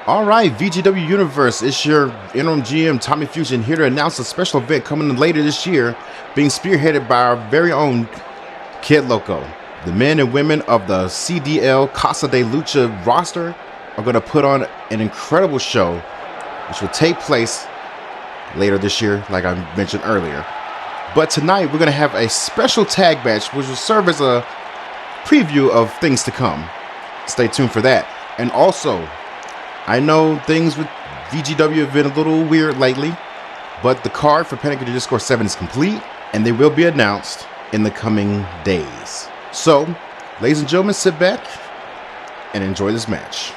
All right, VGW Universe, it's your interim GM, Tommy Fusion, here to announce a special event coming in later this year, being spearheaded by our very own Kid Loco. The men and women of the CDL Casa de Lucha roster are going to put on an incredible show, which will take place later this year, like I mentioned earlier. But tonight, we're going to have a special tag match, which will serve as a preview of things to come. Stay tuned for that. And also, I know things with VGW have been a little weird lately, but the card for Panic at the Discord 7 is complete, and they will be announced in the coming days. So, ladies and gentlemen, sit back and enjoy this match.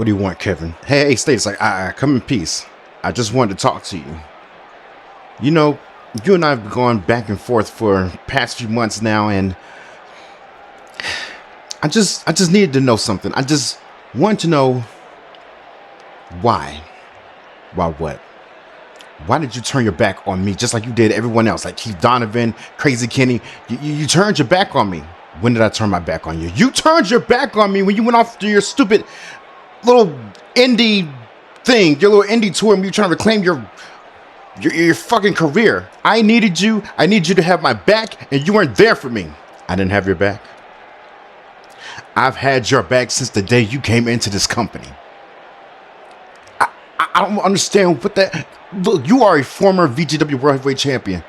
What do you want, Kevin? Hey, Status, like, come in peace. I just wanted to talk to you. You know, you and I have gone back and forth for past few months now, and I just needed to know something. I just want to know why. Why what? Why did you turn your back on me just like you did everyone else? Like Keith Donovan, Crazy Kenny. You turned your back on me. When did I turn my back on you? You turned your back on me when you went off to your stupid little indie thing, your little indie tour, and you trying to reclaim your fucking career. I needed you. I need you to have my back, and you weren't there for me. I didn't have your back. I've had your back since the day you came into this company. I don't understand what that... Look, you are a former VGW World Heavyweight Champion.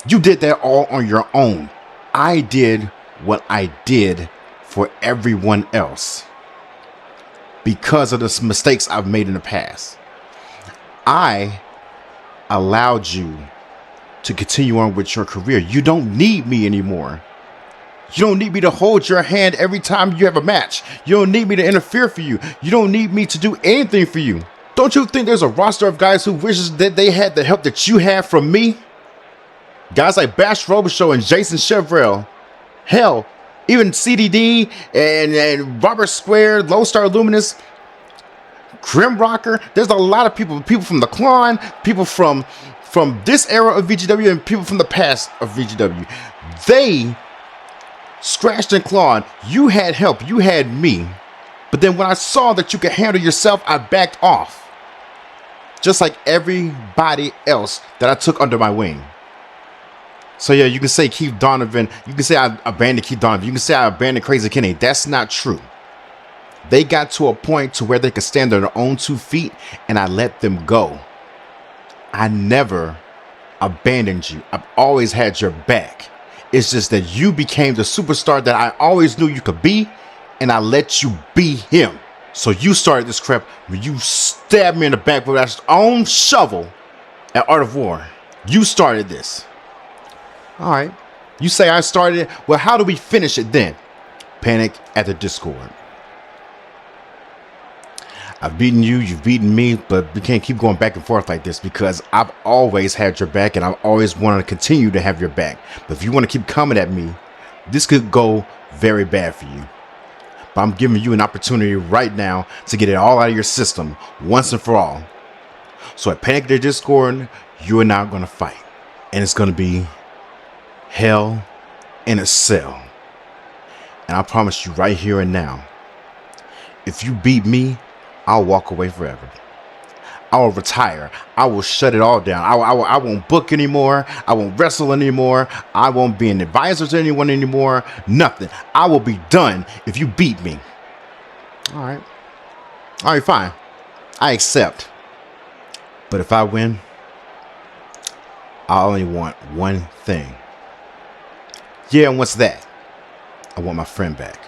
You did that all on your own. I did what I did for everyone else because of the mistakes I've made in the past. I allowed you to continue on with your career. You don't need me anymore. You don't need me to hold your hand every time you have a match. You don't need me to interfere for you. You don't need me to do anything for you. Don't you think there's a roster of guys who wishes that they had the help that you had from me? Guys like Bash Robichaux and Jason Chevrolet. Hell, even CDD and Robert Square, Lone Star Luminous, Grim Rocker. There's a lot of people from the Clan, people from this era of VGW, and people from the past of VGW. They scratched and clawed. You had help. You had me. But then when I saw that you could handle yourself, I backed off. Just like everybody else that I took under my wing. So yeah, you can say Keith Donovan. You can say I abandoned Keith Donovan. You can say I abandoned Crazy Kenny. That's not true. They got to a point to where they could stand on their own 2 feet, and I let them go. I never abandoned you. I've always had your back. It's just that you became the superstar that I always knew you could be, and I let you be him. So you started this crap when you stabbed me in the back with your own shovel at Art of War. You started this. All right. You say I started it. Well, how do we finish it then? Panic at the Discord. I've beaten you, you've beaten me, but we can't keep going back and forth like this because I've always had your back and I've always wanted to continue to have your back. But if you want to keep coming at me, this could go very bad for you. But I'm giving you an opportunity right now to get it all out of your system once and for all. So at Panic at the Discord, you and I are going to fight. And it's going to be hell in a cell. And I promise you right here and now, if you beat me, I'll walk away forever. I will retire. I will shut it all down. I won't book anymore. I won't wrestle anymore. I won't be an advisor to anyone anymore. Nothing. I will be done if you beat me. All right. All right, fine. I accept. But if I win, I only want one thing. Yeah, and what's that? I want my friend back.